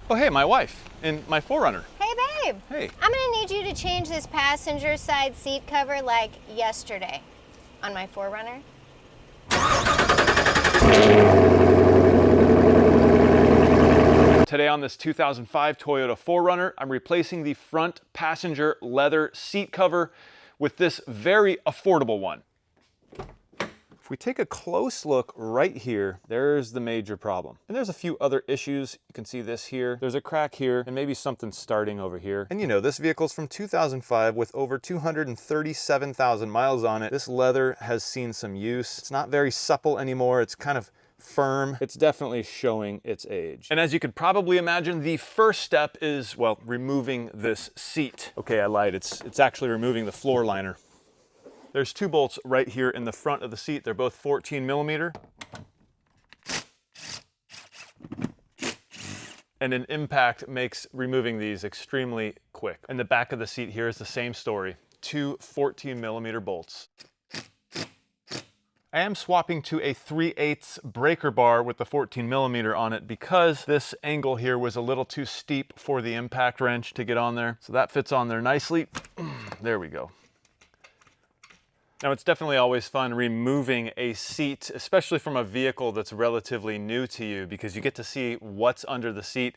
Oh, hey, my wife in my 4Runner. Hey, babe. Hey. I'm gonna need you to change this passenger side seat cover like yesterday on my 4Runner. Today on this 2005 Toyota 4Runner, I'm replacing the front passenger leather seat cover with this very affordable one. If we take a close look right here, there's the major problem. And there's a few other issues. You can see this here. There's a crack here and maybe something starting over here. And you know, this vehicle's from 2005 with over 237,000 miles on it. This leather has seen some use. It's not very supple anymore. It's kind of firm. It's definitely showing its age. And as you could probably imagine, the first step is, well, removing this seat. Okay, I lied. It's actually removing the floor liner. There's two bolts right here in the front of the seat. They're both 14 millimeter. And an impact makes removing these extremely quick. And the back of the seat here is the same story. Two 14 millimeter bolts. I am swapping to a 3/8 breaker bar with the 14 millimeter on it because this angle here was a little too steep for the impact wrench to get on there. So that fits on there nicely. There we go. Now, it's definitely always fun removing a seat, especially from a vehicle that's relatively new to you, because you get to see what's under the seat.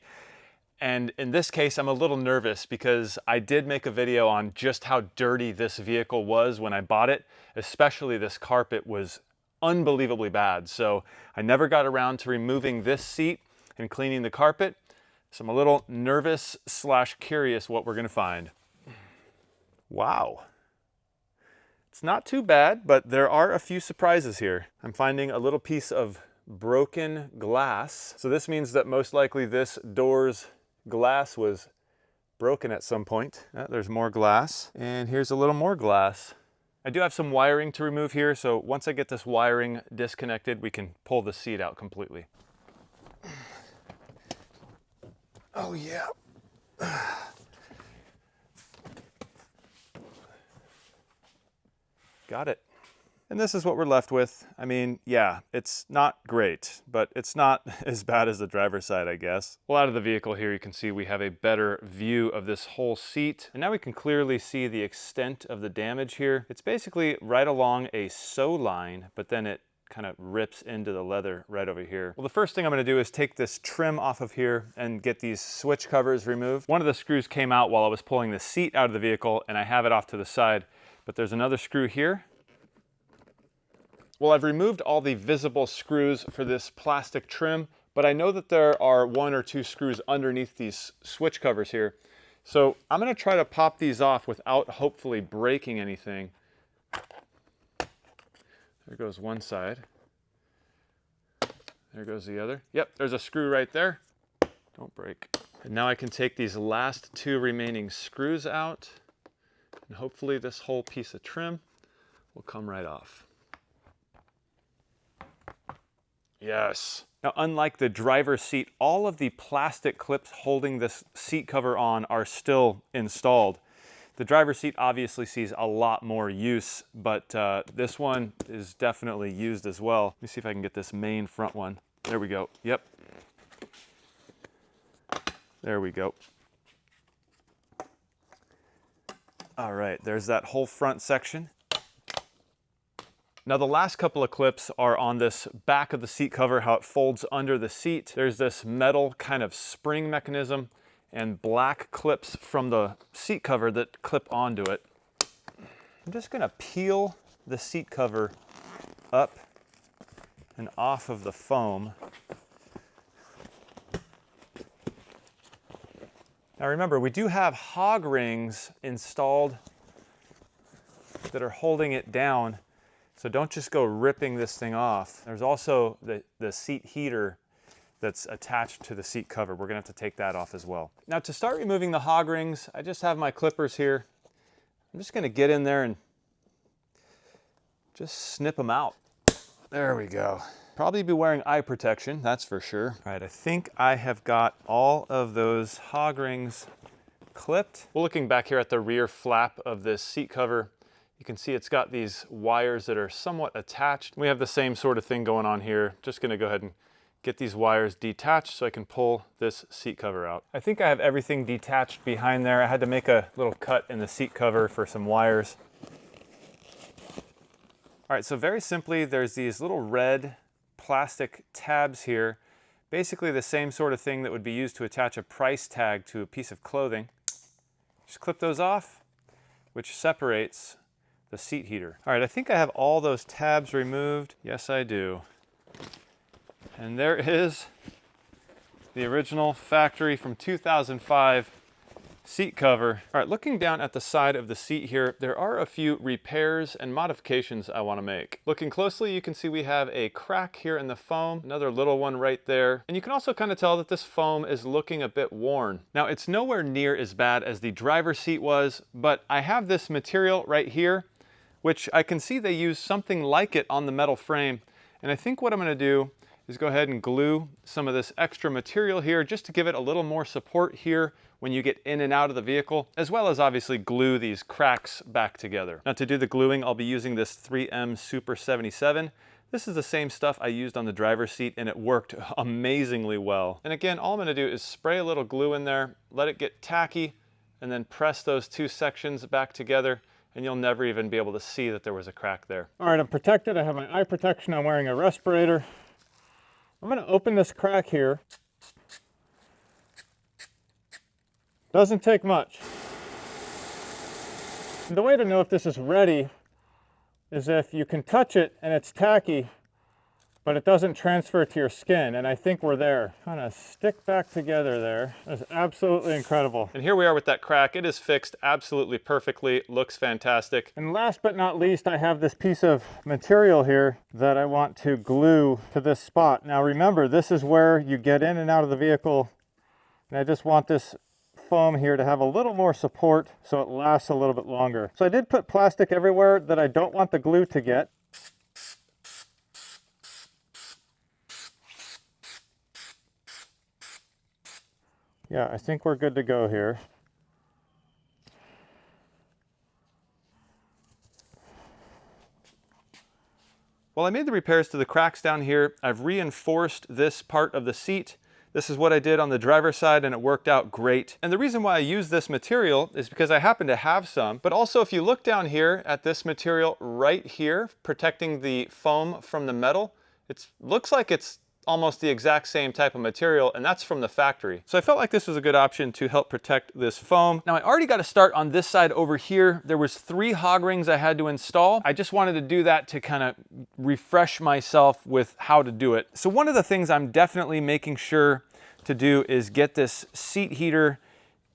And in this case, I'm a little nervous because I did make a video on just how dirty this vehicle was when I bought it. Especially this carpet was unbelievably bad. So I never got around to removing this seat and cleaning the carpet. So I'm a little nervous / curious what we're gonna find. Wow. It's not too bad, but there are a few surprises here. I'm finding a little piece of broken glass. So this means that most likely this door's glass was broken at some point. There's more glass, and here's a little more glass. I do have some wiring to remove here, so once I get this wiring disconnected, we can pull the seat out completely. Oh yeah. Got it. And this is what we're left with. I mean, yeah, it's not great, but it's not as bad as the driver's side, I guess. Well, out of the vehicle here, you can see we have a better view of this whole seat. And now we can clearly see the extent of the damage here. It's basically right along a sew line, but then it kind of rips into the leather right over here. Well, the first thing I'm gonna do is take this trim off of here and get these switch covers removed. One of the screws came out while I was pulling the seat out of the vehicle, and I have it off to the side. But there's another screw here. Well, I've removed all the visible screws for this plastic trim, but I know that there are 1 or 2 screws underneath these switch covers here. So I'm gonna try to pop these off without hopefully breaking anything. There goes one side. There goes the other. Yep, there's a screw right there. Don't break. And now I can take these last 2 remaining screws out. And hopefully this whole piece of trim will come right off. Yes. Now, unlike the driver's seat, all of the plastic clips holding this seat cover on are still installed. The driver's seat obviously sees a lot more use, but this one is definitely used as well. Let me see if I can get this main front one. There we go. Yep. There we go. All right, there's that whole front section. Now the last couple of clips are on this back of the seat cover, how it folds under the seat. There's this metal kind of spring mechanism and black clips from the seat cover that clip onto it. I'm just gonna peel the seat cover up and off of the foam. Now remember, we do have hog rings installed that are holding it down, so don't just go ripping this thing off. There's also the seat heater that's attached to the seat cover. We're gonna have to take that off as well. Now to start removing the hog rings, I just have my clippers here. I'm just gonna get in there and just snip them out. There we go. Probably be wearing eye protection, that's for sure. All right, I think I have got all of those hog rings clipped. Well, looking back here at the rear flap of this seat cover, you can see it's got these wires that are somewhat attached. We have the same sort of thing going on here. Just gonna go ahead and get these wires detached so I can pull this seat cover out. I think I have everything detached behind there. I had to make a little cut in the seat cover for some wires. All right, so very simply, there's these little red plastic tabs here. Basically the same sort of thing that would be used to attach a price tag to a piece of clothing. Just clip those off, which separates the seat heater. All right, I think I have all those tabs removed. Yes, I do. And there is the original factory from 2005 seat cover. All right, looking down at the side of the seat here, there are a few repairs and modifications I want to make. Looking closely, you can see we have a crack here in the foam, another little one right there. And you can also kind of tell that this foam is looking a bit worn. Now, it's nowhere near as bad as the driver's seat was, but I have this material right here, which I can see they use something like it on the metal frame. And I think what I'm going to do is go ahead and glue some of this extra material here just to give it a little more support here when you get in and out of the vehicle, as well as obviously glue these cracks back together. Now to do the gluing, I'll be using this 3M Super 77. This is the same stuff I used on the driver's seat and it worked amazingly well. And again, all I'm gonna do is spray a little glue in there, let it get tacky, and then press those two sections back together, and you'll never even be able to see that there was a crack there. All right, I'm protected. I have my eye protection. I'm wearing a respirator. I'm gonna open this crack here. Doesn't take much. The way to know if this is ready is if you can touch it and it's tacky, but it doesn't transfer to your skin, and I think we're there. Kind of stick back together there. That's absolutely incredible. And here we are with that crack. It is fixed absolutely perfectly, looks fantastic. And last but not least, I have this piece of material here that I want to glue to this spot. Now remember, this is where you get in and out of the vehicle, and I just want this foam here to have a little more support so it lasts a little bit longer. So I did put plastic everywhere that I don't want the glue to get. Yeah, I think we're good to go here. Well, I made the repairs to the cracks down here. I've reinforced this part of the seat. This is what I did on the driver's side and it worked out great. And the reason why I use this material is because I happen to have some, but also if you look down here at this material right here, protecting the foam from the metal, it looks like it's almost the exact same type of material, and that's from the factory. So I felt like this was a good option to help protect this foam. Now I already got to start on this side over here. There was 3 hog rings I had to install. I just wanted to do that to kind of refresh myself with how to do it. So one of the things I'm definitely making sure to do is get this seat heater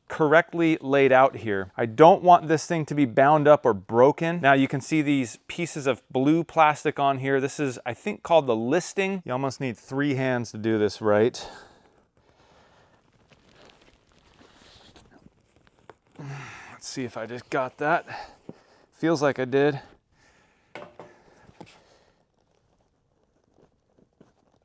correctly laid out here. I don't want this thing to be bound up or broken. Now you can see these pieces of blue plastic on here. This is, I think, called the listing. You almost need 3 hands to do this right. Let's see if I just got that. Feels like I did.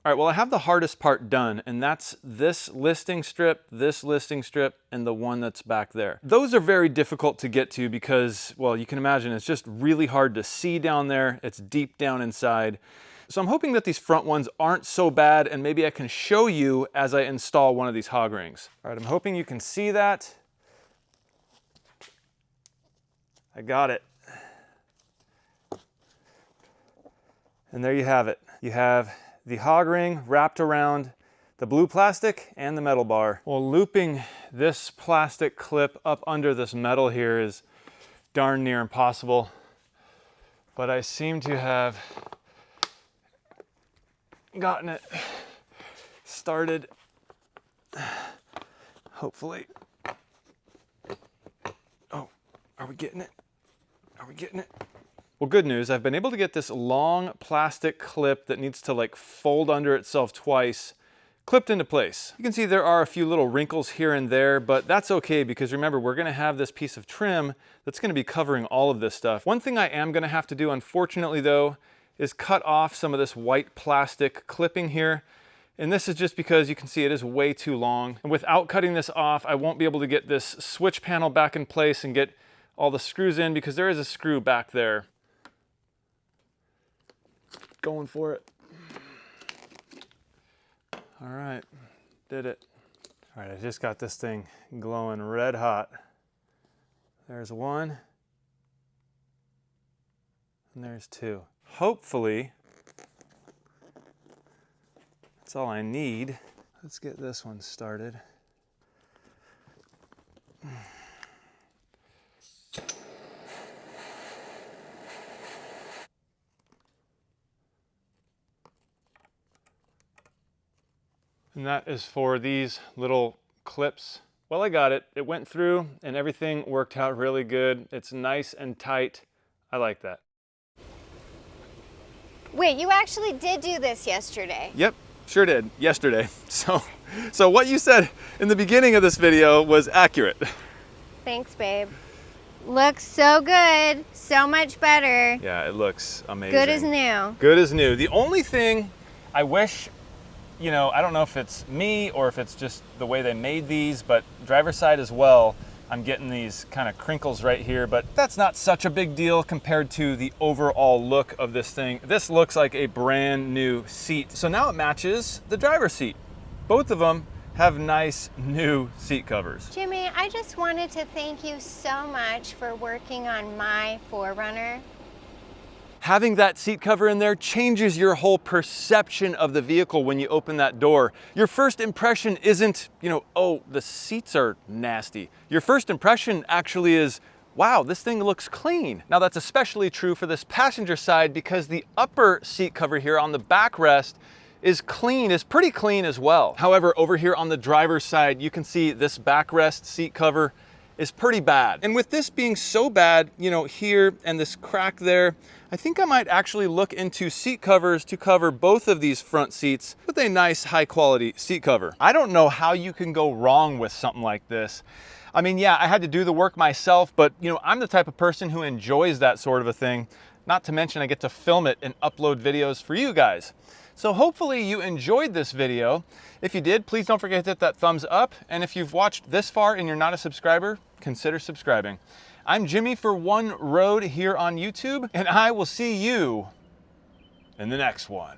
All right, well, I have the hardest part done, and that's this listing strip, and the one that's back there. Those are very difficult to get to because, well, you can imagine it's just really hard to see down there. It's deep down inside. So I'm hoping that these front ones aren't so bad, and maybe I can show you as I install one of these hog rings. All right, I'm hoping you can see that. I got it. And there you have it. You have the hog ring wrapped around the blue plastic and the metal bar. Well, looping this plastic clip up under this metal here is darn near impossible, but I seem to have gotten it started, hopefully. Oh, are we getting it? Are we getting it? Well, good news, I've been able to get this long plastic clip that needs to like fold under itself twice, clipped into place. You can see there are a few little wrinkles here and there, but that's okay because remember, we're gonna have this piece of trim that's gonna be covering all of this stuff. One thing I am gonna have to do, unfortunately though, is cut off some of this white plastic clipping here. And this is just because you can see it is way too long. And without cutting this off, I won't be able to get this switch panel back in place and get all the screws in because there is a screw back there. Going for it. All right, did it. All right, I just got this thing glowing red hot. There's one, and there's two. Hopefully, that's all I need. Let's get this one started. And that is for these little clips. Well, I got it. It went through and everything worked out really good. It's nice and tight. I like that. Wait, you actually did do this yesterday? Yep, sure did. Yesterday. So what you said in the beginning of this video was accurate. Thanks, babe. Looks so good. So much better. Yeah, it looks amazing. Good as new. Good as new. The only thing I wish, you know, I don't know if it's me or if it's just the way they made these, but driver's side as well, I'm getting these kind of crinkles right here, but that's not such a big deal compared to the overall look of this thing. This looks like a brand new seat. So now it matches the driver's seat. Both of them have nice new seat covers. Jimmy, I just wanted to thank you so much for working on my 4Runner. Having that seat cover in there changes your whole perception of the vehicle when you open that door. Your first impression isn't, you know, oh, the seats are nasty. Your first impression actually is, wow, this thing looks clean. Now that's especially true for this passenger side because the upper seat cover here on the backrest is clean, is pretty clean as well. However, over here on the driver's side, you can see this backrest seat cover is pretty bad. And with this being so bad, you know, here and this crack there, I think I might actually look into seat covers to cover both of these front seats with a nice high quality seat cover. I don't know how you can go wrong with something like this. I mean, yeah, I had to do the work myself, but you know, I'm the type of person who enjoys that sort of a thing. Not to mention I get to film it and upload videos for you guys. So hopefully you enjoyed this video. If you did, please don't forget to hit that thumbs up. And if you've watched this far and you're not a subscriber, consider subscribing. I'm Jimmy for One Road here on YouTube, and I will see you in the next one.